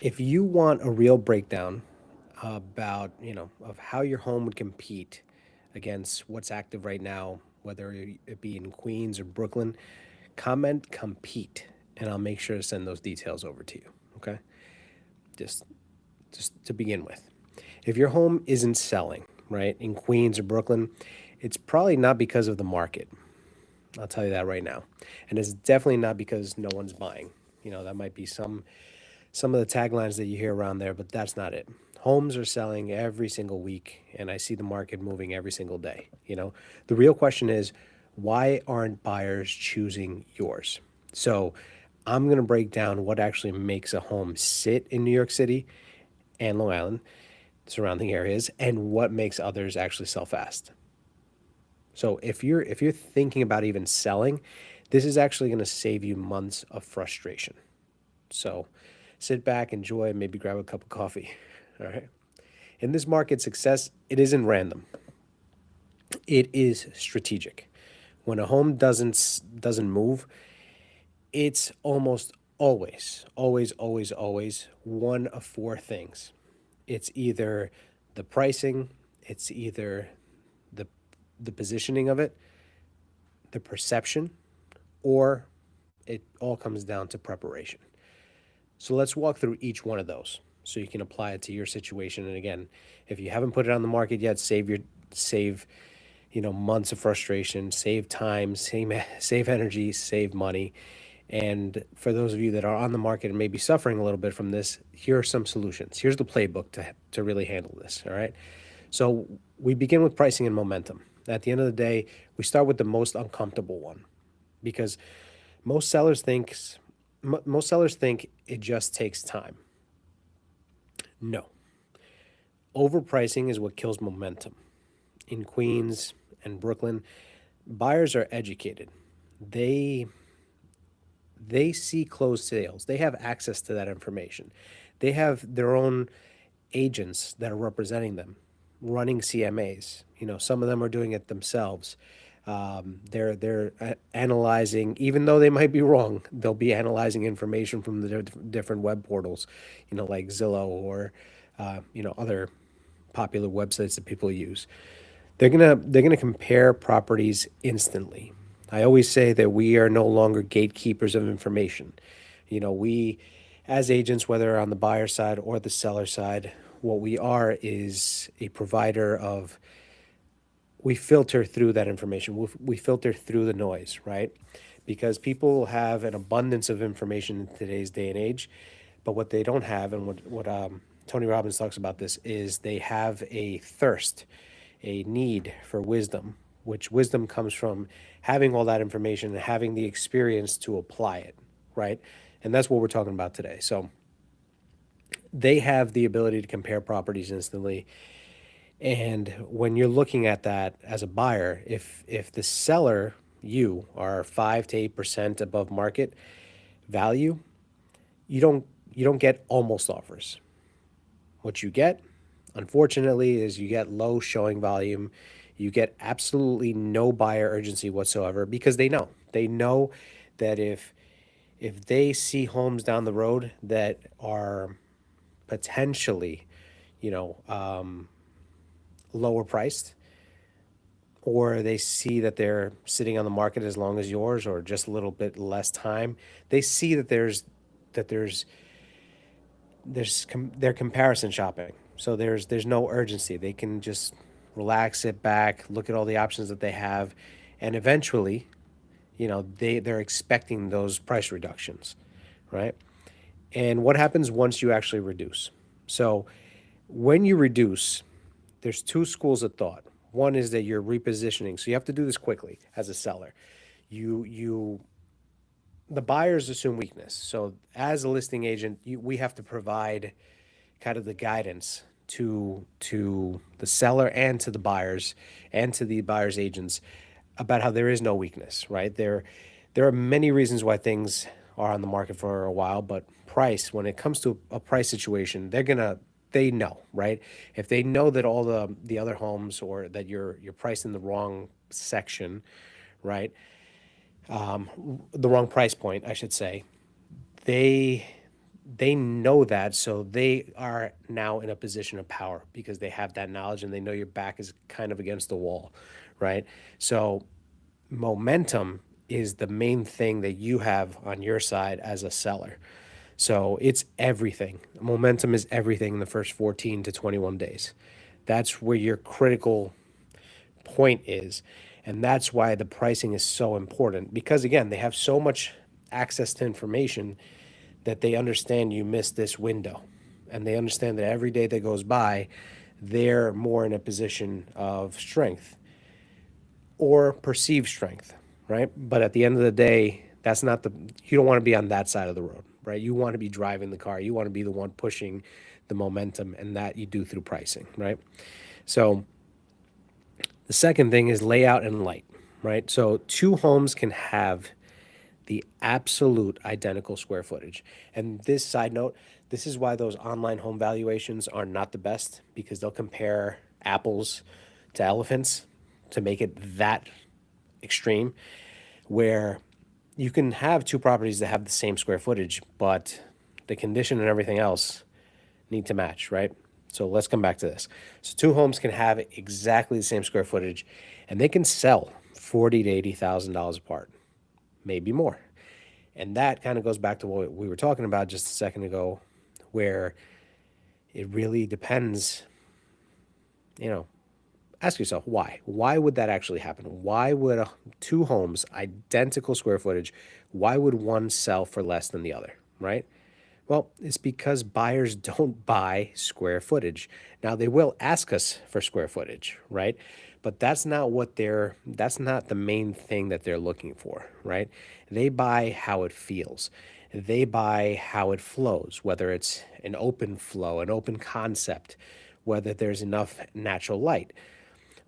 If you want a real breakdown about, of how your home would compete against what's active right now, whether it be in Queens or Brooklyn, comment compete, and I'll make sure to send those details over to you. Okay, just just to begin with, if your home isn't selling right in Queens or Brooklyn, it's probably not because of the market. I'll tell you that right now, and it's definitely not because no one's buying. That might be some of the taglines that you hear around there, but that's not it. Homes are selling every single week, and I see the market moving every single day. The real question is, why aren't buyers choosing yours? So, I'm going to break down what actually makes a home sit in New York City and Long Island, surrounding areas, and what makes others actually sell fast. So, if you're thinking about even selling, this is actually going to save you months of frustration. So sit back, enjoy, maybe grab a cup of coffee. All right. In this market, success, it isn't random. It is strategic. When a home doesn't move, it's almost always one of four things. It's either the pricing, it's either the the positioning of it, the perception, or it all comes down to preparation. So let's walk through each one of those so you can apply it to your situation. And again, if you haven't put it on the market yet, save months of frustration, save time, save energy, save money. And for those of you that are on the market and maybe suffering a little bit from this, here are some solutions. Here's the playbook to really handle this. All right. So we begin with pricing and momentum. At the end of the day, we start with the most uncomfortable one because most sellers think most sellers think it just takes time. No. Overpricing is what kills momentum. In Queens and Brooklyn, buyers are educated. They they see closed sales. They have access to that information. They have their own agents that are representing them, running CMAs. Some of them are doing it themselves. They're analyzing, even though they might be wrong. They'll be analyzing information from the different web portals, like Zillow or other popular websites that people use. They're gonna compare properties instantly. I always say that we are no longer gatekeepers of information. We, as agents, whether on the buyer side or the seller side, what we are is a provider of. We filter through that information. We filter through the noise, right? Because people have an abundance of information in today's day and age, but what they don't have, and what Tony Robbins talks about this, is they have a thirst, a need for wisdom, which wisdom comes from having all that information and having the experience to apply it, right? And that's what we're talking about today. So they have the ability to compare properties instantly. And when you're looking at that as a buyer, if the seller, you are 5 to 8% above market value, you don't get almost offers. What you get, unfortunately, is you get low showing volume. You get absolutely no buyer urgency whatsoever because they know that if they see homes down the road that are potentially, you know, lower priced, or they see that they're sitting on the market as long as yours or just a little bit less time, they see that they're comparison shopping. So there's no urgency. They can just relax, sit back, look at all the options that they have, and eventually, they're expecting those price reductions, right? And what happens once you actually reduce? So when you reduce, there's two schools of thought. One is that you're repositioning. So you have to do this quickly as a seller. You The buyers assume weakness. So as a listing agent, we have to provide kind of the guidance to the seller and to the buyers and to the buyers agents about how there is no weakness, right? There are many reasons why things are on the market for a while, but price, when it comes to a price situation, they know, right? If they know that all the other homes, or that you're priced in the wrong section, right? The wrong price point, I should say. They they know that, so they are now in a position of power because they have that knowledge and they know your back is kind of against the wall, right? So momentum is the main thing that you have on your side as a seller. So it's everything. Momentum is everything in the first 14 to 21 days. That's where your critical point is. And that's why the pricing is so important because, again, they have so much access to information that they understand you missed this window. And they understand that every day that goes by, they're more in a position of strength or perceived strength, right? But at the end of the day, that's not the, you don't want to be on that side of the road, right? You want to be driving the car. You want to be the one pushing the momentum, and that you do through pricing, right? So the second thing is layout and light, right? So two homes can have the absolute identical square footage. And this side note, this is why those online home valuations are not the best because they'll compare apples to elephants to make it that extreme, where you can have two properties that have the same square footage, but the condition and everything else need to match, right? So let's come back to this. So two homes can have exactly the same square footage and they can sell 40 to $80,000 apart, maybe more. And that kind of goes back to what we were talking about just a second ago, where it really depends, you know, ask yourself why. Why would that actually happen? Why would two homes, identical square footage, why would one sell for less than the other, right? Well, it's because buyers don't buy square footage. Now they will ask us for square footage, right? But that's not the main thing that they're looking for, right? They buy how it feels. They buy how it flows, whether it's an open flow, an open concept, whether there's enough natural light.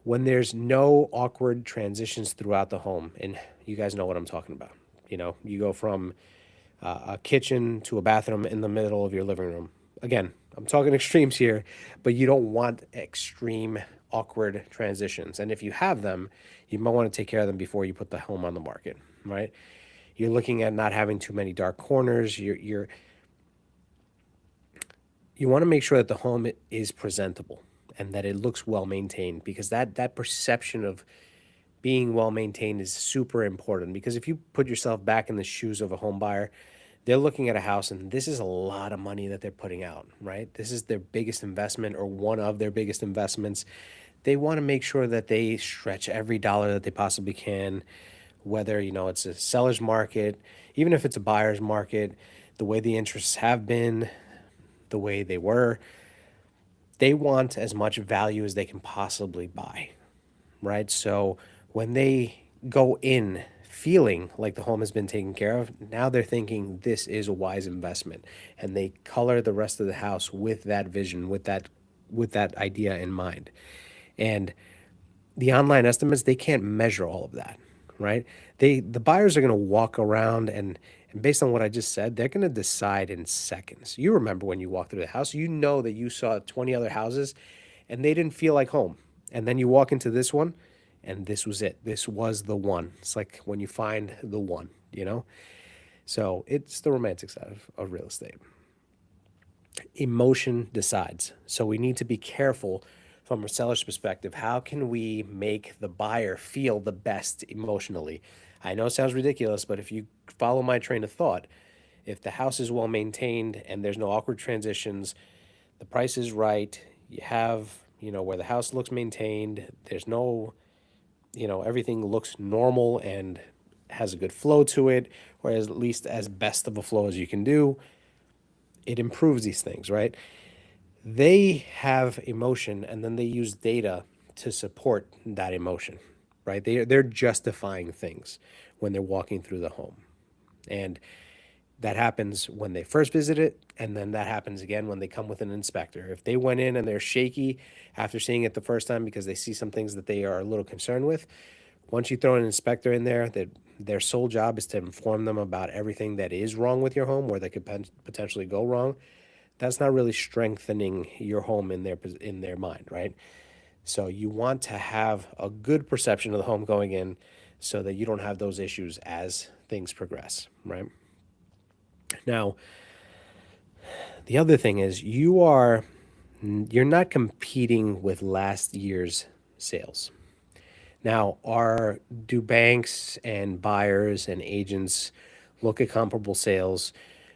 When there's no awkward transitions throughout the home, and you guys know what I'm talking about. You know, you go from a kitchen to a bathroom in the middle of your living room. Again, I'm talking extremes here, but you don't want extreme awkward transitions. And if you have them, you might want to take care of them before you put the home on the market, right? You're looking at not having too many dark corners. You want to make sure that the home is presentable and that it looks well maintained, because that perception of being well maintained is super important. Because if you put yourself back in the shoes of a home buyer, they're looking at a house and this is a lot of money that they're putting out, right? This is their biggest investment or one of their biggest investments. They want to make sure that they stretch every dollar that they possibly can, whether, you know, it's a seller's market, even if it's a buyer's market, the way the interests have been, the way they were, they want as much value as they can possibly buy, right? So when they go in feeling like the home has been taken care of, now they're thinking this is a wise investment, and they color the rest of the house with that vision, with that idea in mind. And the online estimates, they can't measure all of that, right? The buyers are going to walk around and based on what I just said, they're going to decide in seconds. You remember when you walked through the house, you know that you saw 20 other houses and they didn't feel like home. And then you walk into this one and this was it. This was the one. It's like when you find the one, you know? So it's the romantic side of real estate. Emotion decides. So we need to be careful from a seller's perspective. How can we make the buyer feel the best emotionally? I know it sounds ridiculous, but if you follow my train of thought, if the house is well maintained and there's no awkward transitions, the price is right, you have, you know, where the house looks maintained, there's no, you know, everything looks normal and has a good flow to it, or at least as best of a flow as you can do, it improves these things, right? They have emotion and then they use data to support that emotion, right? They're justifying things when they're walking through the home. And that happens when they first visit it, and then that happens again when they come with an inspector. If they went in and they're shaky after seeing it the first time because they see some things that they are a little concerned with, once you throw an inspector in there, that their sole job is to inform them about everything that is wrong with your home or that could potentially go wrong, that's not really strengthening your home in their mind, right? So you want to have a good perception of the home going in so that you don't have those issues as things progress, right? Now, The other thing is you're not competing with last year's sales. Now, do banks and buyers and agents look at comparable sales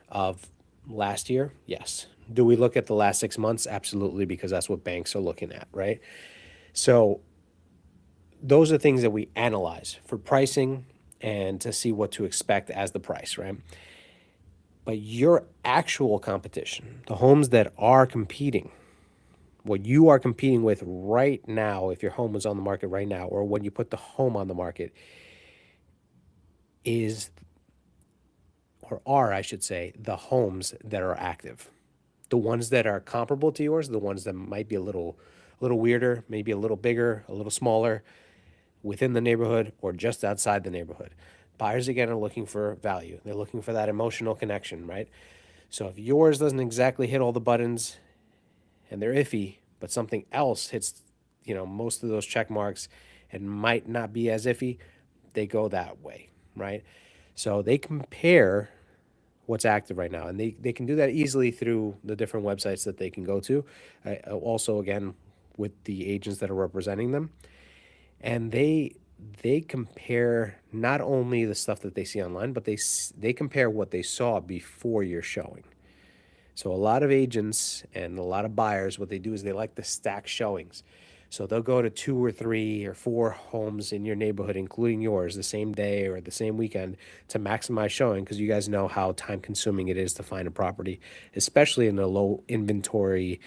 of last year? Yes. Do we look at the last 6 months? Absolutely, because that's what banks are looking at, right? So those are things that we analyze for pricing and to see what to expect as the price, right? But your actual competition, the homes that are competing, what you are competing with right now, if your home was on the market right now, or when you put the home on the market, is, or are, I should say, the homes that are active. The ones that are comparable to yours, the ones that might be a little weirder, maybe a little bigger, a little smaller, within the neighborhood or just outside the neighborhood. Buyers again are looking for value. They're looking for that emotional connection, right? So if yours doesn't exactly hit all the buttons and they're iffy, but something else hits, most of those check marks and might not be as iffy, they go that way, right? So they compare what's active right now, and they can do that easily through the different websites that they can go to. Also, again, with the agents that are representing them, and they compare not only the stuff that they see online, but they compare what they saw before you're showing. So a lot of agents and a lot of buyers, what they do is they like to stack showings. So they'll go to 2 or 3 or 4 homes in your neighborhood, including yours, the same day or the same weekend to maximize showing, because you guys know how time consuming it is to find a property, especially in a low inventory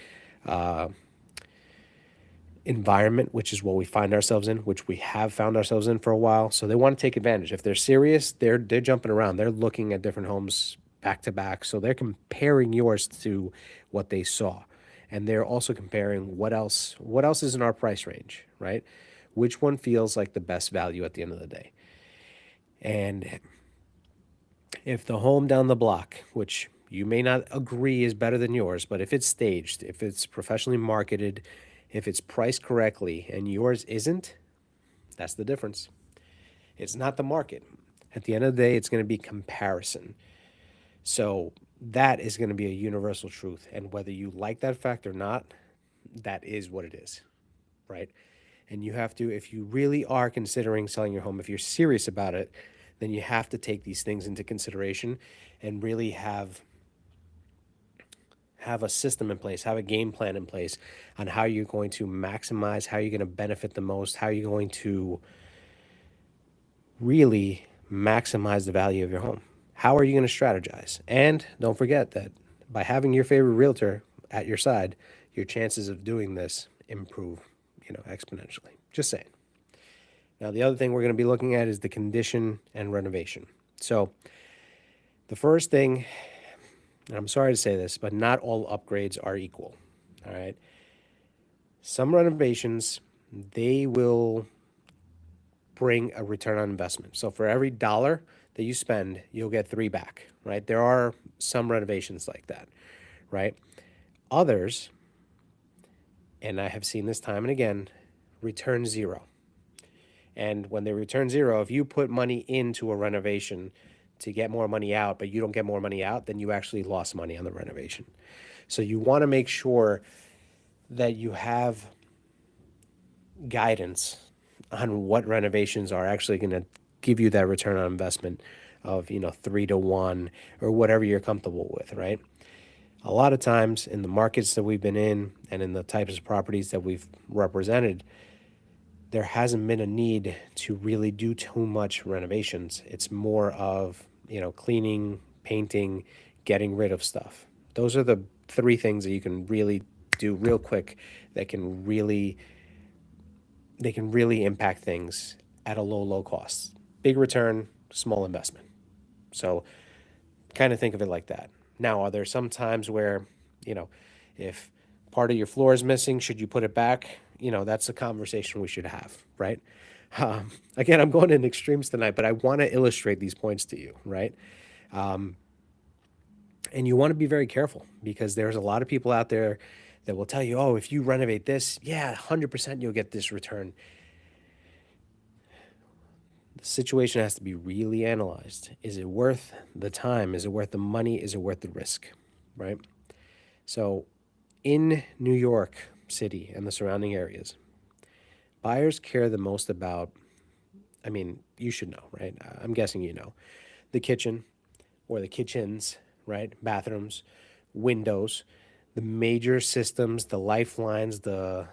environment, which is what we find ourselves in, which we have found ourselves in for a while. So they want to take advantage. If they're serious, they're jumping around. They're looking at different homes back to back. So they're comparing yours to what they saw. And they're also comparing what else is in our price range, right? Which one feels like the best value at the end of the day. And if the home down the block, which you may not agree is better than yours, but if it's staged, if it's professionally marketed, if it's priced correctly and yours isn't, that's the difference. It's not the market. At the end of the day, it's going to be comparison. So that is going to be a universal truth. And whether you like that fact or not, that is what it is, right? And you have to, if you really are considering selling your home, if you're serious about it, then you have to take these things into consideration and really have a system in place, have a game plan in place on how you're going to maximize, how you're going to benefit the most, how you're going to really maximize the value of your home. How are you going to strategize? And don't forget that by having your favorite realtor at your side, your chances of doing this improve, exponentially. Just saying. Now, the other thing we're going to be looking at is the condition and renovation. So, the first thing, and I'm sorry to say this, but not all upgrades are equal. All right. Some renovations, they will bring a return on investment. So for every dollar that you spend, you'll get three back, right? There are some renovations like that, right? Others, and I have seen this time and again, return zero. And when they return zero, if you put money into a renovation to get more money out, but you don't get more money out, then you actually lost money on the renovation. So you want to make sure that you have guidance on what renovations are actually going to give you that return on investment of 3 to 1 or whatever you're comfortable with, right? A lot of times in the markets that we've been in and in the types of properties that we've represented, there hasn't been a need to really do too much renovations. It's more of cleaning, painting, getting rid of stuff. Those are the 3 things that you can really do real quick that can really impact things at a low cost. Big return, small investment. So kind of think of it like that. Now, are there some times where, if part of your floor is missing, should you put it back? That's a conversation we should have, right? Again, I'm going in extremes tonight, but I want to illustrate these points to you, right? And you want to be very careful because there's a lot of people out there that will tell you, oh, if you renovate this, yeah, 100% you'll get this return. The situation has to be really analyzed. Is it worth the time? Is it worth the money? Is it worth the risk, right? So in New York City and the surrounding areas, buyers care the most about, I mean, you should know, right? I'm guessing you know, the kitchen or the kitchens, right? Bathrooms, windows, the major systems, the lifelines, the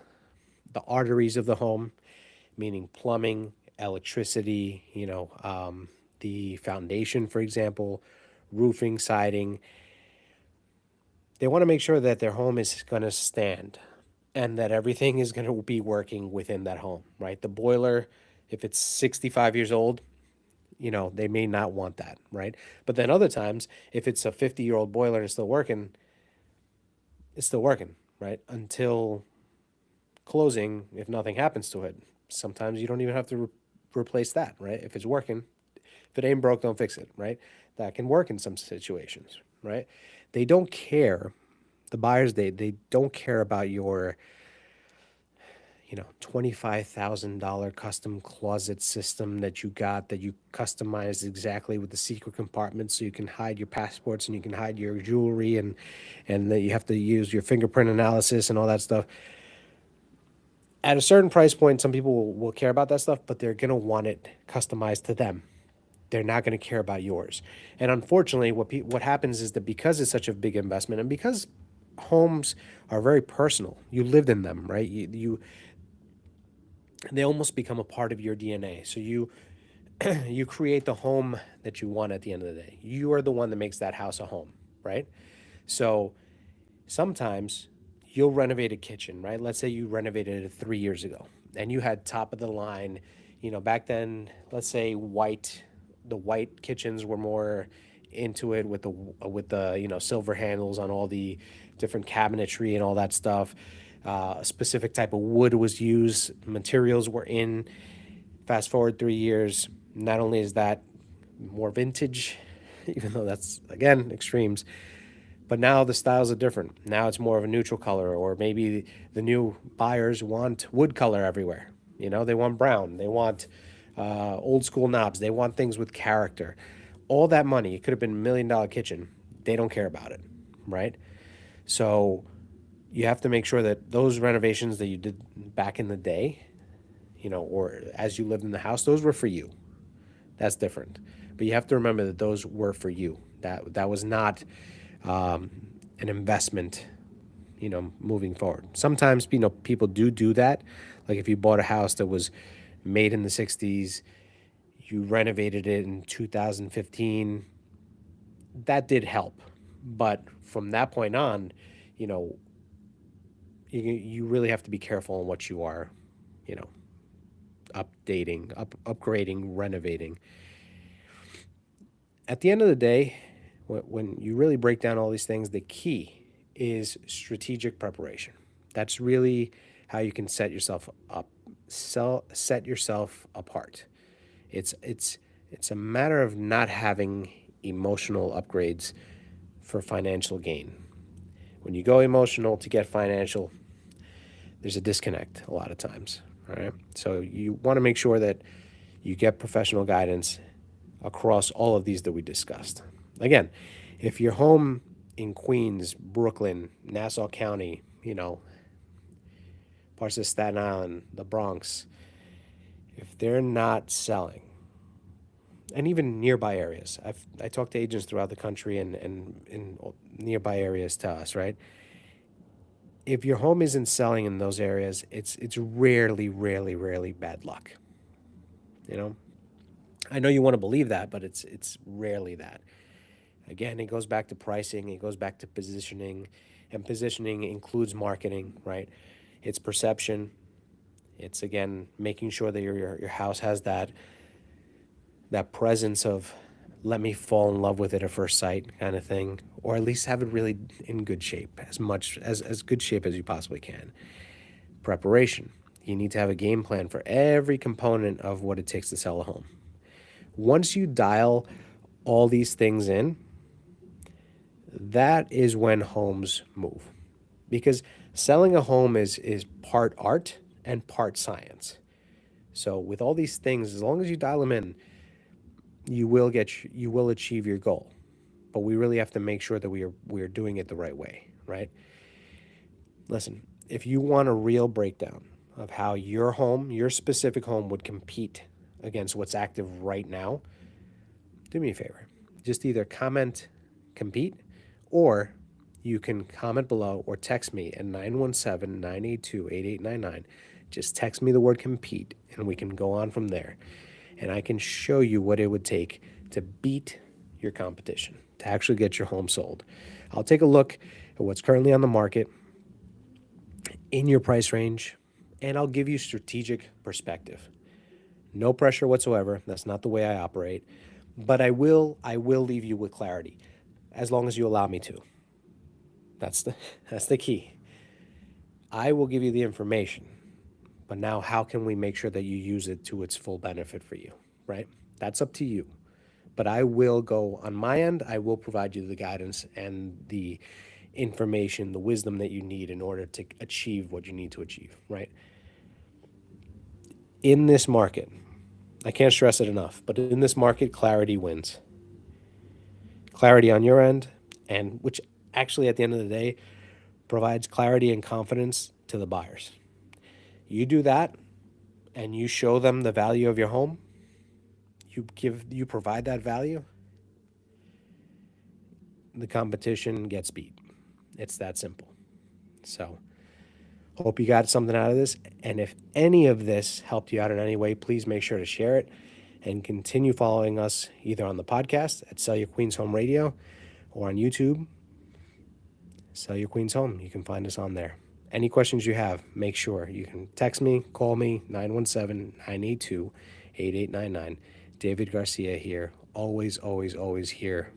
arteries of the home, meaning plumbing, electricity, the foundation, for example, roofing, siding. They want to make sure that their home is going to stand and that everything is going to be working within that home, right? The boiler, if it's 65 years old, they may not want that, right? But then other times, if it's a 50-year-old boiler and it's still working, right? Until closing, if nothing happens to it. Sometimes you don't even have to replace that, right? If it's working, if it ain't broke, don't fix it, right? That can work in some situations, right? They don't care. The buyers, they don't care about your $25,000 custom closet system that you got that you customized exactly with the secret compartment so you can hide your passports and you can hide your jewelry and that you have to use your fingerprint analysis and all that stuff. At a certain price point, some people will care about that stuff, but they're going to want it customized to them. They're not going to care about yours. And unfortunately, what happens is that because it's such a big investment and because homes are very personal, you lived in them, right? They almost become a part of your DNA. So you create the home that you want at the end of the day. You are the one that makes that house a home, right? So sometimes you'll renovate a kitchen, right? Let's say you renovated it 3 years ago and you had top of the line, back then, let's say the white kitchens were more into it with the silver handles on all the different cabinetry and all that stuff. A specific type of wood was used, materials were in. Fast forward 3 years, not only is that more vintage, even though that's again extremes, but now the styles are different. Now it's more of a neutral color, or maybe the new buyers want wood color everywhere. They want brown, they want old school knobs, they want things with character. All that money, it could have been $1 million kitchen. They don't care about it, right? So you have to make sure that those renovations that you did back in the day, or as you lived in the house, those were for you. That's different. But you have to remember that those were for you. That was not an investment, moving forward. Sometimes, people do that. Like if you bought a house that was made in the 60s, you renovated it in 2015, that did help. But from that point on, you know, you really have to be careful on what you are, you know, upgrading, renovating. At the end of the day, when you really break down all these things, the key is strategic preparation. That's really how you can set yourself up, set yourself apart. It's a matter of not having emotional upgrades for financial gain. When you go emotional to get financial, there's a disconnect a lot of times. All right. So you want to make sure that you get professional guidance across all of these that we discussed. Again, if your home in Queens, Brooklyn, Nassau County, parts of Staten Island, the Bronx, if they're not selling, and even nearby areas, I talked to agents throughout the country and in nearby areas to us, right? If your home isn't selling in those areas, it's rarely, rarely, rarely bad luck. You know, I know you want to believe that, but it's rarely that. Again, it goes back to pricing, it goes back to positioning, and positioning includes marketing, right? It's perception. It's again making sure that your house has that presence of let me fall in love with it at first sight kind of thing, or at least have it really in good shape, as much as good shape as you possibly can. Preparation. You need to have a game plan for every component of what it takes to sell a home. Once you dial all these things in, that is when homes move. Because selling a home is part art and part science. So with all these things, as long as you dial them in, you will achieve your goal. but we really have to make sure that we are doing it the right way, right? Listen, if you want a real breakdown of how your home, your specific home, would compete against what's active right now, do me a favor. Just either comment compete, or you can comment below or text me at 917-982-8899. Just text me the word compete and we can go on from there. And I can show you what it would take to beat your competition, to actually get your home sold. I'll take a look at what's currently on the market in your price range, and I'll give you strategic perspective. No pressure whatsoever. That's not the way I operate. But I will leave you with clarity as long as you allow me to. That's the key. I will give you the information. But now how can we make sure that you use it to its full benefit for you, right? That's up to you. But I will go on my end, I will provide you the guidance and the information, the wisdom that you need in order to achieve what you need to achieve, right? In this market, I can't stress it enough, but in this market, clarity wins. Clarity on your end, and which actually at the end of the day provides clarity and confidence to the buyers. You do that and you show them the value of your home, you provide that value, the competition gets beat. It's that simple. So, hope you got something out of this. And if any of this helped you out in any way, please make sure to share it and continue following us either on the podcast at Sell Your Queen's Home Radio or on YouTube, Sell Your Queen's Home. You can find us on there. Any questions you have, make sure you can text me, call me, 917-982-8899. David Garcia here. Always, always, always here